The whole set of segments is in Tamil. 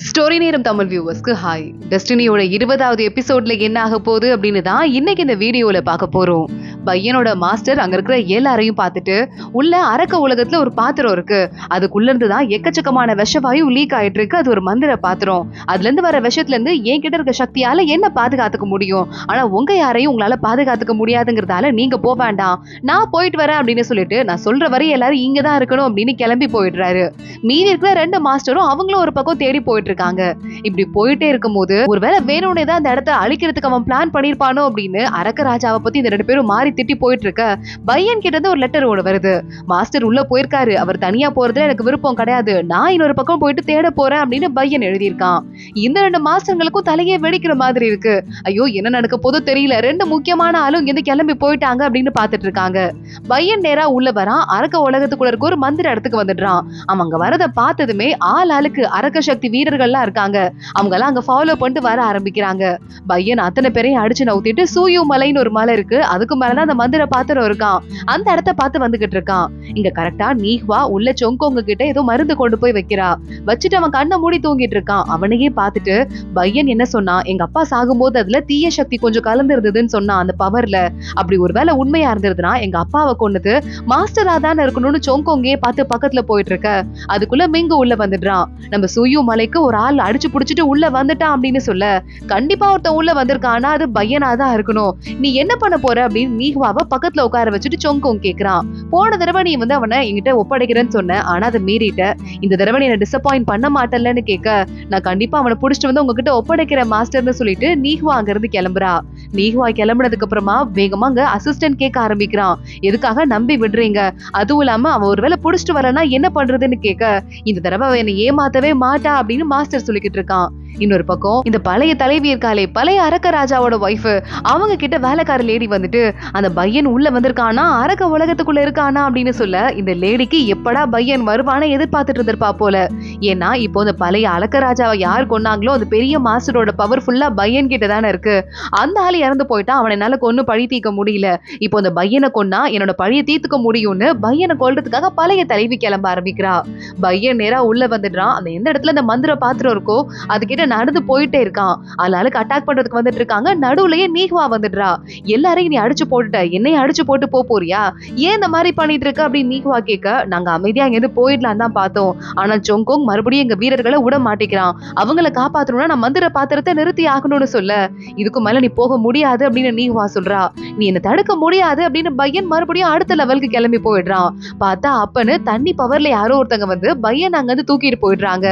ஸ்டோரி நேரம் தமிழ் வியூவர்ஸ்க்கு ஹாய். டெஸ்டினியோட 20வது எபிசோட்ல என்ன ஆக போகுது அப்படின்னு தான் இன்னைக்கு இந்த வீடியோல பார்க்க போறோம். பையனோட மாஸ்டர் அங்க இருக்கிற எல்லாரையும் பார்த்துட்டு உள்ள அரக்க உலகத்துல ஒரு பாத்திரம் இருக்கு, அதுக்குள்ள இருந்து தான் எக்கச்சக்கமான விஷவாயு லீக் ஆயிட்டு இருக்கு. அது ஒரு மந்திர பாத்திரம். அதுல இருந்து வர விஷத்துல இருந்து என்கிட்ட இருக்க சக்தியால என்ன பாதுகாத்துக்க முடியும், ஆனா உங்க யாரையும் உங்களால பாதுகாத்துக்க முடியாதுங்கிறதால நீங்க போக வேண்டாம், நான் போயிட்டு வரேன் அப்படின்னு சொல்லிட்டு நான் சொல்ற வரை எல்லாரும் இங்கதான் இருக்கணும் அப்படின்னு கிளம்பி போயிடுறாரு. மீதி இருக்கிற 2 மாஸ்டரும் அவங்களும் ஒரு பக்கம் தேடி போயிட்டு இருக்காங்க. இப்படி போயிட்டே இருக்கும்போது ஒருவேளை வேணும்னே தான் அந்த இடத்த அழிக்கிறதுக்கு அவன் பிளான் பண்ணிருப்பானோ அப்படின்னு அரக்க ராஜாவை பத்தி இந்த 2 பேரும் மாறி திட்டி போயிட்டு இருக்க பையன் கிட்ட இருந்து ஒரு லெட்டர் ஒன்று வருது. மாஸ்டர் உள்ள போயிருக்காரு, அவர் தனியா போறதுல எனக்கு விருப்பம் கிடையாது, நான் இன்னொரு பக்கம் போயிட்டு தேட போறேன் அப்படின்னு பையன் எழுதியிருக்கான். இந்த 2 மாஸ்டர்களுக்கும் தலையே வெடிக்கிற மாதிரி இருக்கு. ஐயோ என்ன நடக்க போதோ தெரியல, 2 முக்கியமான ஆளும் இங்க கிளம்பி போயிட்டாங்க அப்படின்னு பாத்துட்டு இருக்காங்க. பையன் நேரா உள்ள வரான். அரக்க உலகத்துக்குள்ள இருக்க ஒரு மந்திர இடத்துக்கு வந்துடுறான். அவங்க வரத பார்த்ததுமே ஆளுக்கு அரக்க சக்தி வீரர்கள்லாம் இருக்காங்க, அவங்க எல்லாம் அங்க ஃபாலோ பண்ணிட்டு வர ஆரம்பிக்கிறாங்க. பையன் அத்தனை பேரையும் அடிச்சு நவுத்திட்டு சூயு மலைன்னு ஒரு மலை இருக்கு, அதுக்கு மேலதான் அந்த மந்திர பாத்திரம் இருக்கான், அந்த இடத்த பார்த்து வந்துகிட்டு இருக்கான். இங்க கரெக்டா நீஹ்வா உள்ள சொங்கோங்க கிட்ட ஏதோ மருந்து கொண்டு போய் வைக்கிறா. வச்சுட்டு அவன் கண்ணை மூடி தூங்கிட்டு இருக்கான். அவனையே பார்த்துட்டு பையன் என்ன சொன்னா, எங்க அப்பா சாகும்போது அதுல தீய சக்தி கொஞ்சம் கலந்து இருந்ததுன்னு சொன்னான் அந்த பவர்ல. அப்படி ஒருவேளை உண்மையா இருந்ததுன்னா எங்க அப்பாவை கொன்னது மாஸ்டரா தானே இருக்கணும்னு சொங்கோங்கே பார்த்து பக்கத்துல போயிட்டு இருக்க. அதுக்குள்ள மிங்கு உள்ள வந்துடுறான். நம்ம சூயு மலைக்கு ஒரு ஆள் அடிச்சு புடிச்சிட்டு உள்ள வந்துட்டான் அப்படின்னு சொல்ல, கண்டிப்பா ஒருத்தன் உள்ள வந்திருக்கானா அது பையனாதான் இருக்கணும், நீ என்ன பண்ண போற அப்படின்னு நீஹ்வாவை பக்கத்துல உட்கார வச்சுட்டு சொங்கோங் கேக்குறான். போன தடவை நீ அவனை என்கிட்ட ஒப்படைக்கிறேன்னு சொன்ன, ஆனா அதை மீறிட்ட, இந்த தடவை நீ என்ன டிசப்பாயிண்ட் பண்ண மாட்டேன்னு கேட்க, நான் கண்டிப்பா அவனை புடிச்சிட்டு வந்து உங்ககிட்ட ஒப்படைக்கிற மாஸ்டர்னு சொல்லிட்டு நீஹ்வா அங்க இருந்து கிளம்புறா. நீஹ்வா கிளம்புனதுக்கு அப்புறமா வேகமா அங்க அசிஸ்டன்ட் கேட்க ஆரம்பிக்கிறான், எதுக்காக நம்பி விடுறீங்க, அதுவும் இல்லாம அவன் ஒருவேளை புடிச்சிட்டு வரலன்னா என்ன பண்றதுன்னு கேட்க, இந்த தடவை அவன் என்னை ஏமாத்தவே மாட்டா அப்படின்னு மாஸ்டர் சொல்லிக்கிட்டு இருக்கான். இன்னொரு பக்கம் இந்த பழைய தலைவி இருக்காளே, பழைய அரக்க ராஜாவோட ஒய்ஃப், அவங்க கிட்ட வேலைக்கார லேடி வந்துட்டு அந்த பையன் உள்ள வந்திருக்கானா அரக்க உலகத்துக்குள்ள இருக்கானா அப்படின்னு சொல்ல, இந்த லேடிக்கு எப்படா பையன் வருவான எதிர்பார்த்துட்டு இருந்திருப்பா போல. ஏன்னா இப்போ இந்த பழைய அரக்க ராஜாவை யார் கொன்னாங்களோ அந்த பெரிய மாஸ்டரோட பவர் ஃபுல்லா பையன் கிட்ட தானே இருக்கு. அந்த ஆள் இறந்து போயிட்டா அவனை என்னால கொன்னு பழி தீர்க்க முடியல, இப்போ அந்த பையனை கொன்னா என்னோட பழிய தீர்த்துக்க முடியும்னு பையனை கொல்றதுக்காக பழைய தலைவி கிளம்ப ஆரம்பிக்கிறா. பையன் நேரா உள்ள வந்துடுறான். அந்த எந்த இடத்துல அந்த மந்திர பாத்திரம் இருக்கோ அதுகிட்ட நடந்து போயிட்டே இருக்கான். ஆளுக்கு அட்டாக் பண்றதுக்கு வந்துட்டு இருக்காங்க. நடுவுலயே நீஹ்வா வந்துடுறா. எல்லாரையும் நீ அடிச்சு போட்டுட்ட, என்னையும் அடிச்சு போட்டு போறியா, ஏன் இந்த மாதிரி பண்ணிட்டு இருக்க அப்படின்னு நீஹ்வா கேட்க, நாங்க அமைதியா இங்க இருந்து போயிடலாம் தான் பார்த்தோம், ஆனா சொங்கோங் மறுபடியும் எங்க வீரர்களை விட மாட்டேங்கிறான், அவங்களை காப்பாத்தணும்னா நான் மந்திர பாத்திரத்தை நிறுத்தி ஆகணும்னு சொல்ல, இதுக்கு மேல நீ போக முடியாது அப்படின்னு நீஹ்வா சொல்றா. நீ என்ன தடுக்க முடியாது அப்படின்னு பையன் மறுபடியும் அடுத்த லெவலுக்கு கிளம்பி போயிடுறான். பார்த்தா அப்பன்னு தண்ணி பவர்ல யாரோ ஒருத்தங்க வந்து பையன் அங்க இருந்து தூக்கிட்டு போயிடுறாங்க.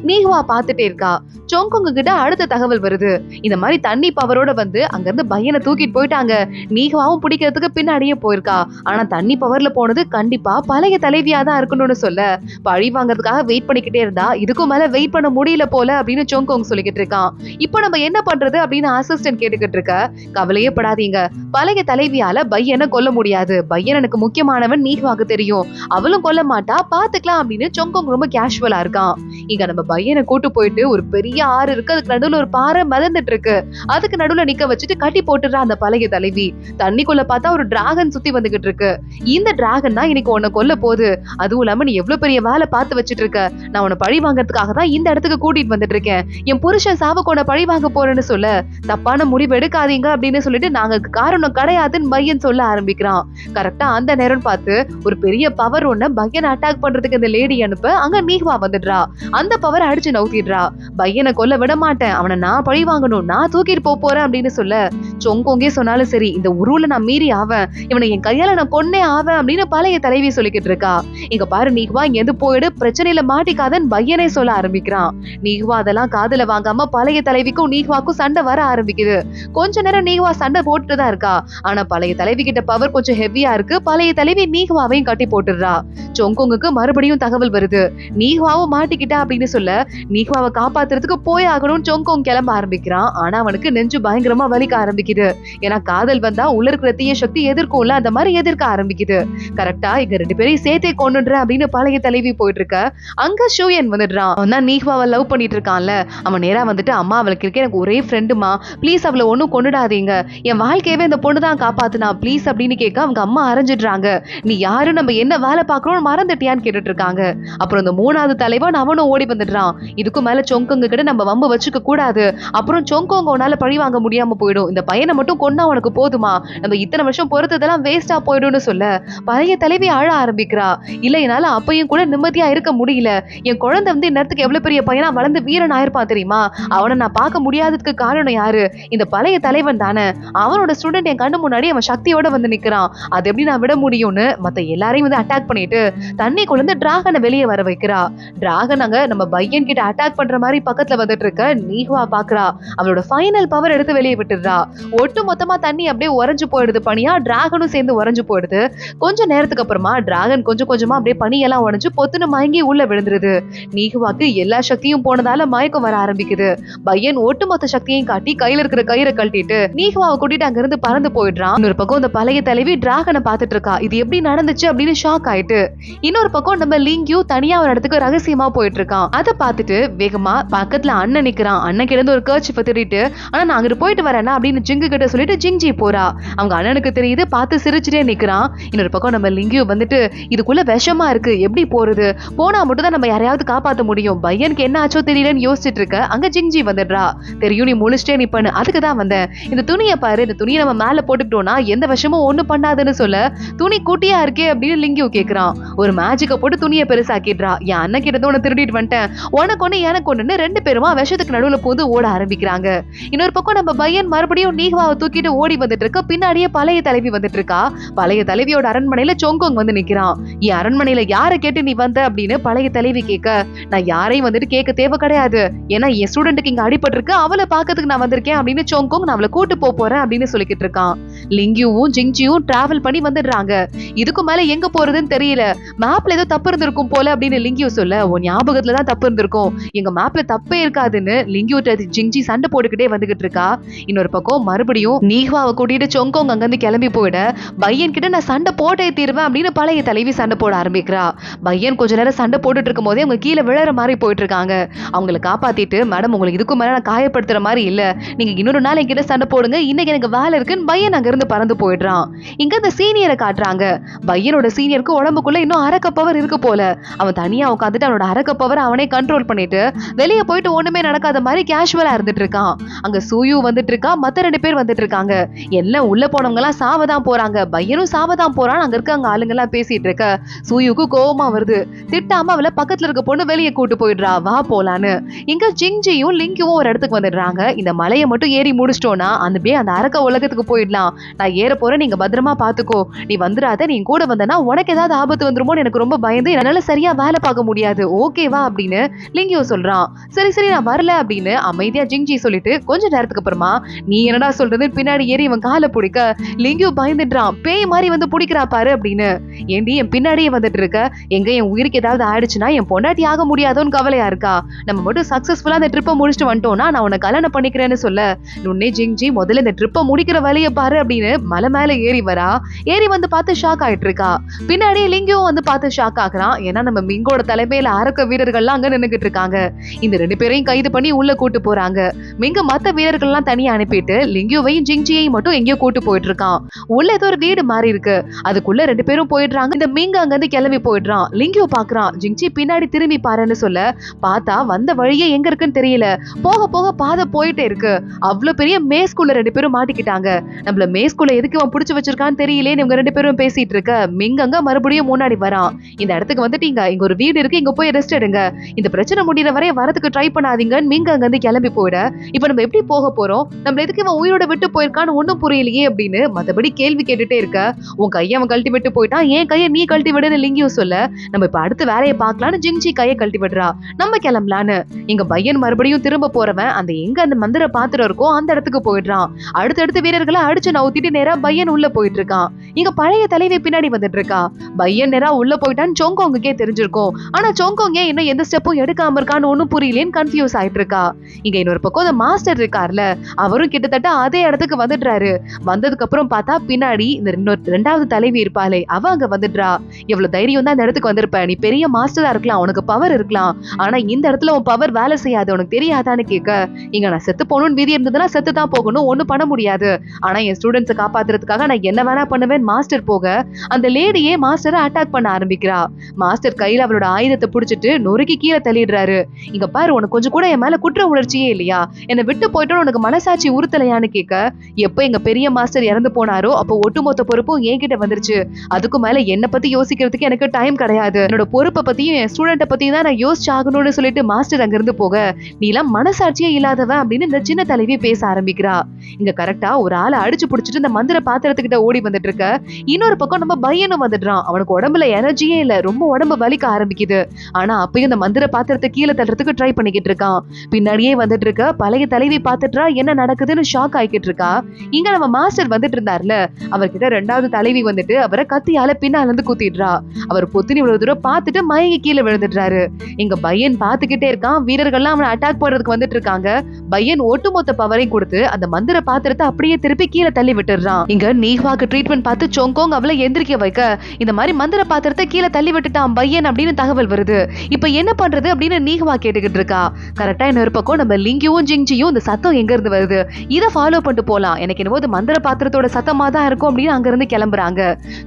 நீஹ்வா பாத்துட்டே இருக்கா. சொங்கோங்க கிட்ட அடுத்த தகவல் வருது, இந்த மாதிரி தண்ணி பவரோட வந்து அங்க இருந்து பையனை தூக்கிட்டு போயிட்டாங்க. நீஹ்வாவும் பிடிக்கிறதுக்கு பின்னாடியே போயிருக்கா. ஆனா தண்ணி பவர்ல போனது கண்டிப்பா பழைய தலைவியா தான் இருக்கணும்னு சொல்ல, பழி வாங்கறதுக்காக வெயிட் பண்ணிக்கிட்டே இருந்தா இதுக்கும் மேல வெயிட் பண்ண முடியல போல அப்படின்னு சொங்கோங் சொல்லிக்கிட்டு இருக்கான். இப்போ நம்ம என்ன பண்றது அப்படின்னு அசிஸ்டன்ட் கேட்டுக்கிட்டு இருக்க, கவலையே படாதீங்க, பழைய தலைவியால பையனை கொல்ல முடியாது, பையன் எனக்கு முக்கியமானவன் நீஹ்வாக்கு தெரியும், அவளும் கொல்ல மாட்டா, பாத்துக்கலாம் அப்படின்னு சொங்கோங் ரொம்ப கேஷுவலா இருக்கான். இங்க நம்ம பையனை கூட்டு போயிட்டு ஒரு பெரிய ஆறு இருக்கு, அதுக்கு நடுவுல ஒரு பாறை மிதந்துட்டு இருக்கு, அதுக்கு நடுவுல நிக்க வச்சுட்டு கட்டி போட்டுறா அந்த பழைய தலைவி. தண்ணிக்குள்ள பார்த்தா ஒரு டிராகன் சுத்தி வந்துகிட்டு இருக்கு. இந்த டிராகன் தான் இன்னைக்கு உன்னை கொல்ல போகுது, அதுவும் இல்லாம நீ எவ்வளவு பெரிய வேலை பார்த்து வச்சிட்டு இருக்க, நான் உன்னை பழி வாங்கறதுக்காக தான் இந்த இடத்துக்கு கூட்டிட்டு வந்துட்டு இருக்கேன், என் புருஷன் சாவுக்கு உன்னை பழி வாங்க போறேன்னு சொல்ல, தப்பான முடிவு எடுக்காதீங்க அப்படின்னு சொல்லிட்டு நாங்க காரணம் கிடையாதுன்னு பையன் சொல்ல ஆரம்பிக்கிறான். கரெக்டா அந்த நேரம் பார்த்து ஒரு பெரிய பவர் ஒண்ணு பையனை அட்டாக் பண்றதுக்கு இந்த லேடி அனுப்ப அங்க நீஹ்வா வந்துடுறா. அந்த பவர் அடிச்சு நவுத்திடுறா. பையனை கொல்ல விட மாட்டேன், அவனை நான் பழி வாங்கணும், நான் தூக்கிட்டு போறேன் அப்படின்னு சொல்ல, சொங்கோங்கே சொன்னாலும் சரி இந்த உருவுல நான் மீறி ஆவேன், இவனை என் கையால நான் கொன்னே ஆவேன் அப்படின்னு பழைய தலைவி சொல்லிக்கிட்டு இருக்கா. இங்க பாரு நீஹ்வா, இங்க எது போயிடு, பிரச்சனையில மாட்டிக்காதன்னு பையனே சொல்ல ஆரம்பிக்கிறான். நீஹ்வா அதெல்லாம் காதுல வாங்காம பழைய தலைவிக்கும் நீஹ்வாக்கும் சண்டை வர ஆரம்பிக்குது. கொஞ்ச நேரம் நீஹ்வா சண்டை போட்டுட்டு தான் இருக்கா. ஆனா பழைய தலைவி கிட்ட பவர் கொஞ்சம் ஹெவியா இருக்கு. பழைய தலைவி நீஹ்வாவையும் கட்டி போட்டுடுறா. சொங்கோங்குக்கு மறுபடியும் தகவல் வருது, நீஹ்வாவும் மாட்டிக்கிட்டா அப்படின்னு சொல்ல, நீஹ்வாவை காப்பாத்துறதுக்கு போய் ஆகணும்னு சொங்கோங் கிளம்ப ஆரம்பிக்கிறான். ஆனா அவனுக்கு நெஞ்சு பயங்கரமா வலிக்க ஆரம்பிக்குது. ஏன்னா காதல் வந்தா உள்ள இருக்கிற தீய சக்தி எதிர்க்கும்ல, அந்த மாதிரி எதிர்க்க ஆரம்பிக்குது. கரெக்டா இங்க 2 பேரையும் சேர்த்தே கொண்டுன்ற அப்படின்னு பழைய தலைவி போயிட்டு இருக்க அங்க ஷூயன் வந்துடுறான். அவன் தான் நீஹ்வாவை லவ் பண்ணிட்டு இருக்கான்ல, அவன் நேரா வந்துட்டு அம்மா அவளுக்கு இருக்க எனக்கு ஒரே ஃப்ரெண்டுமா, ப்ளீஸ் அவளை ஒன்னும் கொண்டுடாதீங்க, என் வாழ்க்கையவே இந்த பொண்ணு தான் காப்பாத்துனா ப்ளீஸ் அப்படின்னு கேட்க அவங்க அம்மா அரைஞ்சிடுறாங்க. நீ யாரு, நம்ம என்ன வேலை பாக்குறோம் மறந்துட்டியான்னு கேட்டுட்டு இருக்காங்க. அப்புறம் இந்த 3வது தலைவன் அவனும் ஓடி வந்துடுறான். இதுக்கு மேல சொங்கோங்க கிட்ட நம்ம வம்பு வச்சுக்க கூடாது, அப்புறம் சொங்கோங்க உன்னால பழி வாங்க முடியாம போயிடும், இந்த பையனை மட்டும் கொன்னா உனக்கு போதுமா, நம்ம இத்தனை வருஷம் பொறுத்ததெல்லாம் வேஸ்டா போயிடும்னு சொல்ல பழைய தலைவி அழ ஆரம்பிக்கிறா. இல்ல என்னால அப்பையும் கூட நிம்மதியா இருக்க முடியல, என் குழந்தை வந்து இந்நேரத்துக்கு எவ்வளவு பெரிய பையனா வளர்ந்து வீரன் ஆயிருப்பான் தெரியுமா, அவனை நான் பார்க்க முடியாததுக்கு காரணம் யாரு, இந்த பழைய தலைவன் தானே, அவனோட ஸ்டூடெண்ட் என் கண்ணு முன்னாடி அவன் சக்தியோட வந்து நிக்கிறான், அது எப்படி நான் விட முடியும்னு மத்த எல்லாரையும் வந்து அட்டாக் பண்ணிட்டு தண்ணி குழந்தை டிராகனை வெளியே வர வைக்கிறா. டிராகன் அங்க நம்ம பையன் கிட்ட அட்டாக் பண்ற மாதிரி பக்கத்துல வந்துட்டு இருக்க நீஹ்வா பாக்குறா. அவளோட ஃபைனல் பவர் எடுத்து வெளியே விட்டுடுறா. ஒட்டு மொத்தமா தண்ணி அப்படியே உறைஞ்சு போயிடுது, பனியா டிராகனும் சேர்ந்து உறைஞ்சு போயிடுது. கொஞ்ச நேரத்துக்கு அப்புறமா டிராகன் கொஞ்சம் கொஞ்சமா அப்படியே பனியெல்லாம் உடைஞ்சு பொத்துன்னு மயங்கி உள்ள விழுந்துருது. நீஹ்வாக்கு எல்லா சக்தியும் போனதால மயக்கம் வர ஆரம்பிக்குது. பையன் ஒட்டுமொத்த சக்தியையும் காட்டி கையில இருக்கிற கயிறை கழட்டிட்டு நீஹ்வாவை கூட்டிட்டு அங்க இருந்து பறந்து போயிடுறான். இன்னொரு பக்கம் இந்த பழைய தலைவி டிராகனை பாத்துட்டு இருக்கா. இது எப்படி நடந்துச்சு அப்படின்னு ஷாக் ஆயிட்டு இன்னொரு பக்கம் நம்ம லிங்யூ தனியா ஒரு இடத்துக்கு ரகசியமா போயிட்டு இருக்கான். அதை பார்த்துட்டு வேகமா பக்கத்துல அண்ணன் நிக்கிறான். அண்ணன் கிட்ட ஒரு கர்ச்சிப்பை திருடிட்டு ஆனா நான் அங்கிட்டு போயிட்டு வரேன்னா அப்படின்னு ஜிங்கு கிட்ட சொல்லிட்டு ஜிங்ஜி போறா. அவங்க அண்ணனுக்கு தெரியுது, பார்த்து சிரிச்சுட்டே நிக்கிறான். இன்னொரு பக்கம் நம்ம லிங்யூ வந்துட்டு இதுக்குள்ள விஷமா இருக்கு, எப்படி போறது, போனா மட்டும் தான் நம்ம யாரையாவது காப்பாத்த முடியும், பையனுக்கு என்ன ஆச்சோ தெரியலன்னு யோசிச்சுட்டு இருக்க அங்க ஜிங்ஜி வந்துடுறா. தெரியும் நீ முழிச்சிட்டே நிப்பன்னு, அதுக்கு தான் வந்தேன், இந்த துணியை பாரு, இந்த துணியை நம்ம மேல போட்டுக்கிட்டோம்னா எந்த விஷமும் ஒண்ணு பண்ணாதுன்னு சொல்ல துணி குட்டியா இருக்கே அப்படின்னு லிங்யூ கேக்குறான். ஒரு மேஜிக்க போட்டு துணியை பெருசாக்கிடுறா. என் அண்ணன் கிட்ட உன திருடிட்டு வந்துட்டேன், உனக்கு ஒண்ணு எனக்கு ஒண்ணுன்னு 2 பேருமா விஷத்துக்கு நடுவுல போது ஓட ஆரம்பிக்கிறாங்க. இன்னொரு பக்கம் நம்ம பையன் மறுபடியும் நீஹ்வாவை தூக்கிட்டு ஓடி வந்துட்டு இருக்க. பின்னாடியே பழைய தலைவி வந்துட்டு இருக்கா. பழைய தலைவியோட அரண்மனையில சொங்கோங் வந்து நிக்கிறான். என் அரண்மனையில யாரை கேட்டு நீ வந்த அப்படின்னு பழைய தலைவி கேட்க, நான் யாரையும் வந்துட்டு கேட்க தேவை கிடையாது, ஏன்னா என் ஸ்டூடெண்ட்டுக்கு இங்க அடிபட்டு இருக்கு, அவளை பாக்கிறதுக்கு நான் வந்திருக்கேன் அப்படின்னு சொங்கோங் நான் அவளை கூட்டு போறேன் அப்படின்னு சொல்லிக்கிட்டு இருக்கான். லிங்யூவும் ஜிங்ஜியும் டிராவல் பண்ணி வந்துடுறாங்க. இதுக்கு மேல எங்க போறதுன்னு தெரியல, மேப்ல ஏதோ தப்பு இருந்திருக்கும் போல அப்படின்னு லிங்யூ சொல்ல, உன் ஞாபகத்துல தான் தப்பு இருந்திருக்கும், எங்க மேப்ல தப்பே இருக்காதுன்னு லிங்யூ ஜிங்ஜி சண்டை போட்டுக்கிட்டே வந்துகிட்டு இருக்கா. இன்னொரு பக்கம் மறுபடியும் நீஹ்வாவை கூட்டிட்டு சொங்கோங் அங்கிருந்து கிளம்பி போயிட பையன் கிட்ட நான் சண்டை போட்டே தீர்வேன் அப்படின்னு பழைய தலைவி சண்டை போட ஆரம்பிக்கிறா. பையன் கொஞ்ச நேரம் சண்டை போட்டுட்டு இருக்கும் போதே அவங்க கீழே விழற மாதிரி போயிட்டு இருக்காங்க. அவங்களை காப்பாத்திட்டு, மேடம் உங்களுக்கு இதுக்கு மேல நான் காயப்படுத்துற மாதிரி இல்ல, நீங்க இன்னொரு நாள் என்கிட்ட சண்டை போடுங்க, இன்னைக்கு எனக்கு வேலை இருக்குன்னு பையன் அங்க இருந்து பறந்து போயிடுறான். இங்க இந்த சீனியரை காட்டுறாங்க. பையனோட சீனியருக்கு உடம்புக்குள்ள இன்னும் அரக்க பவர் இருக்கு போல. அவன் தனியா உட்காந்துட்டு அவனோட அரக்க பவர் அவனே கண்ட்ரோல் பண்ணிட்டு வெளியே போயிட்டு ஒண்ணுமே நடக்காத மாதிரி கேஷுவலா இருந்துட்டு இருக்கான். அங்க சூயு வந்துட்டு இருக்கா, மத்த 2 பேர் வந்துட்டு இருக்காங்க. எல்லாம் உள்ள போனவங்க எல்லாம் சாவதான் போறாங்க, பையனும் சாவதான் போறான். அங்க இருக்க அங்க ஆளுங்க எல்லாம் பேசிட்டு இருக்க சூயுக்கு கோவமா வருது. திட்டாம அவளை பக்கத்துல இருக்க பொண்ணு வெளியே கூட்டு போயிடுறா, வா போலான்னு. இங்க ஜிங்ஜியும் லிங்கும் ஒரு இடத்துக்கு வந்துடுறாங்க. இந்த மலையை மட்டும் ஏறி முடிச்சிட்டோம்னா அந்த அரக்க உலகத்துக்கு போயிடலாம், நான் ஏற போறேன், நீங்க பத்திரமா பாத்துக்கோ, நீ வந்துடாத, நீ கூட வந்தனா உனக்கு ஏதாவது ஆபத்து வந்துருமோன்னு எனக்கு ரொம்ப பயந்து என்னால சரியா வேலை பார்க்க முடியாது, ஓகேவா அப்படின்னு லிங்கியோ சொல்றான். சரி சரி நான் வரல அப்படின்னு அமைதியா ஜிங்ஜி சொல்லிட்டு கொஞ்ச நேரத்துக்கு அப்புறமா நீ என்னடா சொல்றது பின்னாடி ஏறி இவன் காலை பிடிக்க லிங்கியோ பயந்துடுறான். பேய் மாதிரி வந்து பிடிக்கிறா பாரு அப்படின்னு. ஏண்டி என் பின்னாடியே வந்துட்டு இருக்க, எங்க என் உயிருக்கு ஏதாவது ஆயிடுச்சுன்னா என் பொண்டாட்டி ஆக முடியாதோன்னு கவலையா இருக்கா, நம்ம மட்டும் சக்சஸ்ஃபுல்லா அந்த ட்ரிப்பை முடிச்சுட்டு வந்துட்டோம்னா நான் உன்னை கல்யாணம் பண்ணிக்கிறேன்னு சொல்ல நுண்ணே ஜிங்ஜி முதல்ல இந்த ட்ரிப்பை முடிக்கிற வழியை பாரு அப்படின்னு மலை மேல ஏறி வரா. ஏறி வந்து பார்த்து ஷாக் ஆயிட்டு இருக்கா. பின்னாடியே லிங்கியோ வந்து பார்த்து ஷாக் ஆகுறான். ஏன்னா நம்ம மிங்கோட தலைமையில அரக்க வீரர்கள்லாம் அங்க நின்னுகிட்டு இருக்காங்க. இந்த 2 பேரையும் கைது பண்ணி உள்ள கூட்டு போறாங்க. மிங்க மத்த வீரர்கள் எல்லாம் தனியா அனுப்பிட்டு லிங்கியோவையும் ஜிங்ஜியையும் மட்டும் எங்கேயோ கூட்டு போயிட்டு இருக்கான். உள்ள ஏதோ ஒரு வீடு மாறி இருக்கு, அதுக்குள்ள 2 பேரும் போயிடுறாங்க. இந்த மிங்க அங்க இருந்து கிளம்பி போயிடுறான். லிங்கியோ பாக்குறான், ஜிங்ஜி பின்னாடி திரும்பி பாருன்னு சொல்ல பார்த்தா வந்த வழியே எங்க இருக்குன்னு தெரியல. போக போக பாதை போயிட்டே இருக்கு. அவ்வளவு பெரிய மேஸ்குள்ள 2 பேரும் மாட்டிக்கிட்டாங்க. நம்மள மேஸ்குள்ள எதுக்கு அவன் புடிச்சு வச்சிருக்கான்னு தெரியலே. இவங்க 2 பேரும் பேசிட்டு இருக்க மிங்க அங்க மறுபடியும் முன்னாடி வரான். இந்த இடத்துக்கு வந்துட்டீங்க, இங்க ஒரு வீடு இருக்கு, இங்க போய் ரெஸ்ட் எடுங்க, இந்த பிரச்சனை முடியற வரை வரதுக்கு ட்ரை பண்ணாதீங்கன்னு மிங்க அங்க இருந்து கிளம்பி போயிட இப்ப நம்ம எப்படி போக போறோம், நம்ம எதுக்கு இவன் உயிரோட விட்டு போயிருக்கான்னு ஒண்ணும் புரியலையே அப்படின்னு மத்தபடி கேள்வி கேட்டுட்டே இருக்க, உன் கையை அவன் கழட்டி விட்டு போயிட்டான், என் கையை நீ கழட்டி விடுன்னு லிங்கியும் சொல்ல, நம்ம இப்ப அடுத்த வேலையை பார்க்கலான்னு ஜிங்ஜி கையை கழட்டி விடுறா, நம்ம கிளம்பலான்னு. இங்க பையன் மறுபடியும் திரும்ப போறவன் எங்க அந்த மந்திர பாத்திரம் இருக்கோ அந்த இடத்துக்கு போயிடுறான். அடுத்தடுத்து வீரர்களை அடிச்சு நவுத்திட்டு நேரா பையன் உள்ள போயிட்டு இருக்கான். இங்க பழைய தலைவி பின்னாடி வந்துட்டு இருக்கா. பையன் நேரா உள்ள போயிட்டான்னு சோங்கோங்குக்கே தெரிஞ்சிருக்கும். ஆனா சோங்கோங்க இன்னும் எந்த ஸ்டெப்பும் எடுக்காம இருக்கான்னு ஒண்ணும் புரியலேன்னு கன்ஃபியூஸ் ஆயிட்டு இருக்கா. இங்க இன்னொரு பக்கம் அந்த மாஸ்டர் இருக்கார்ல, அவரும் கிட்டத்தட்ட அதே இடத்துக்கு வந்துடுறாரு. வந்ததுக்கு அப்புறம் பார்த்தா பின்னாடி இந்த ரெண்டாவது தலைவி இருப்பாளே அவ அங்க வந்துடுறா. எவ்வளவு தைரியம் தான் அந்த இடத்துக்கு வந்திருப்ப, நீ பெரிய மாஸ்டரா இருக்கலாம், உனக்கு பவர் இருக்கலாம், ஆனா இந்த இடத்துல உன் பவர் வேலை செய்யாது, உனக்கு தெரியாதான்னு கேட்க, இங்க நான் செத்து போகணும்னு விதி இருந்ததுன்னா செத்து தான் போகணும், ஒண்ணும் பண்ண முடியாது, ஆனா என் ஸ்டூடெண்ட்ஸை காப்பாத்துறதுக்காக நான் என்ன வேணா பண்ணுவேன் மாஸ்டர் போக அந்த லேடியே மாஸ்டரை அட்டாக் பண்ண ஆரம்பிக்கிறா. மாஸ்டர் கையில அவளோட ஆயுதத்தை புடிச்சிட்டு நொறுக்கி கீழே தள்ளிடுறாரு. இங்க பாரு, உனக்கு கொஞ்சம் கூட என் மேல குற்ற உணர்ச்சியே இல்லையா, என்னை விட்டு போயிட்டோன்னு உனக்கு மனசாட்சி உறுத்தலையான்னு கேட்க, எப்ப எங்க பெரிய மாஸ்டர் இறந்து போனாரோ அப்போ ஒட்டுமொத்த பொறுப்பும் என்கிட்ட வந்துருச்சு, அதுக்கு மேல என்ன பத்தி யோசிக்கிறதுக்கு எனக்கு டைம் கிடையாது, என்னோட பொறுப்பை பத்தியும் என் ஸ்டூடெண்ட்டை பத்தியும் தான் நான் யோசிச்சு ஆகணும்னு சொல்லிட்டு மாஸ்டர் அங்க இருந்து போக, நீலாம் மனசாட்சியே இல்லாதவன் அப்படின்னு இந்த சின்ன தலைவி பேச ஆரம்பிக்கிறா. இங்க கரெக்டா ஒரு ஆளை அடிச்சு புடிச்சிட்டு இந்த மந்திர பாத்திரத்துக்கிட்ட ஓடி வந்துட்டு இருக்க, இன்னொரு பக்கம் நம்ம பையனும் வந்துடுறான். அவனுக்கு உடம்புல எனர்ஜியே இல்ல, ரொம்ப உடம்பு வலிக்க ஆரம்பிக்குது. ஆனா அப்பயும் இந்த மந்திர பாத்திரத்தை கீழே தள்ளுறதுக்கு ட்ரை பண்ணிக்கிட்டு இருக்கான். பின்னாடியே வந்துட்டு இருக்க பழைய தலைவி பாத்துட்டா என்ன நடக்குதுன்னு ஷாக் ஆகிக்கிட்டு இருக்கா. இங்க நம்ம மாஸ்டர் வந்துட்டு இருந்தார்ல, அவர்கிட்ட ரெண்டாவது தலைவி வந்துட்டு அவரை கத்தியால பின்னால இருந்து குத்திடுறா. அவர் பொத்துனி இவ்வளவு தூரம் பார்த்துட்டு மயங்கி கீழே விழுந்துடுறாரு. இங்க பையன் பாத்துக்கிட்டே இருக்கான். வீரர்கள்லாம் அவனை அட்டாக் பண்றதுக்கு வந்துட்டு இருக்காங்க. பையன் ஒட்டுமொத்த பவரையும் கொடுத்து அந்த மந்திர பாத்திரத்தை அப்படியே திருப்பி கீழே தள்ளி விட்டுறான். இங்க நீஹ்வாக்கு ட்ரீட்மெண்ட் பார்த்து சோங்கோங் அவளை எந்திரிக்க வைக்க, இந்த மாதிரி மந்திர பாத்திரத்தை கீழே தள்ளி விட்டுட்டான் பையன் அப்படின்னு தகவல் வருது. இப்ப என்ன பண்றது அப்படின்னு நீஹ்வா கேட்டுக்கிட்டு இருக்கா. கரெக்டா இன்னொரு பக்கம் நம்ம லிங்கியும் ஜிங்ஜியும் இந்த சத்தம் எங்க இருந்து வருது, இதை ஃபாலோ பண்ணிட்டு போலாம், எனக்கு என்னவோ மந்திர பாத்திரத்தோட சத்தமா தான் இருக்கும் அப்படின்னு அங்க இருந்து கிளம்புறாங்க.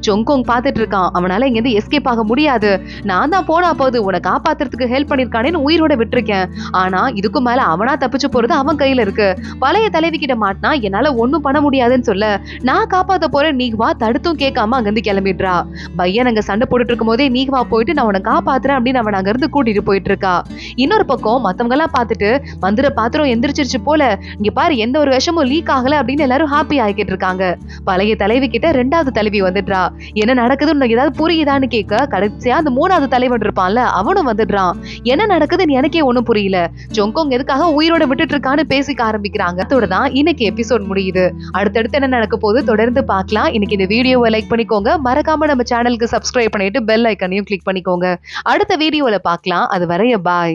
சோங்கோங் பாத்துட்டு இருக்கான். அவனால இங்க இருந்து எஸ்கேப் ஆக முடியாது. நான் தான் போனா போது உன்னை காப்பாத்துறதுக்கு ஹெல்ப் பண்ணிருக்கானேன்னு உயிரோட விட்டுருக்கேன். ஆனா இதுக்கு மேல அவனா தப்பிச்சு போறது அவன் கையில இருக்கு. பழைய தலைவி கிட்ட மாட்டினா என்னால ஒண்ணும் பண்ண முடியாதுன்னு சொல்ல, நான் காப்பாத்த போறேன் நீஹ்வா தடுத்தும் கேட்காம அங்கிருந்து கிளம்பிடுறா. பையன் அங்க சண்டை போட்டுட்டு இருக்கும் போதே நீஹ்வா போயிட்டு நான் உன்னை காப்பாத்துறேன் அப்படின்னு அவன் அங்க இருந்து கூட்டிட்டு போயிட்டு இருக்கா. இன்னொரு பக்கம் மத்தவங்க எல்லாம் பார்த்துட்டு மந்திர பாத்திரம் எந்திரிச்சிருச்சு போல, இங்க பாரு எந்த ஒரு விஷமும் லீக் ஆகல அப்படின்னு எல்லாரும் ஹாப்பி ஆகிட்டு இருக்காங்க. பழைய தலைவி கிட்ட ரெண்டாவது தலைவி வந்துடுறா. என்ன நடக்குதுன்னு உனக்கு ஏதாவது புரியுதான்னு கேட்க, கடைசியா அந்த மூணாவது தலைவன் இருப்பான்ல அவனும் வந்துடுறான். என்ன நடக்குதுன்னு எனக்கே ஒண்ணும் புரியல, ஜோங்கோங் எதுக்காக உயிரோட விட்டுட்டு இருக்கான்னு பேசிக்க ஆரம்பிக்கிறாங்க. அதோடதான் இன்னைக்கு எபிசோட் முடியுது. அடுத்தடுத்து என்ன நடக்க போகுது தொடர்ந்து பார்க்கலாம். இன்னைக்கு இந்த வீடியோவை லைக் பண்ணிக்கோங்க, மறக்காம நம்ம சேனலுக்கு சப்ஸ்கிரைப் பண்ணிட்டு பெல் ஐக்கனையும் கிளிக் பண்ணிக்கோங்க. அடுத்த வீடியோல பார்க்கலாம். அது வரைய பாய்.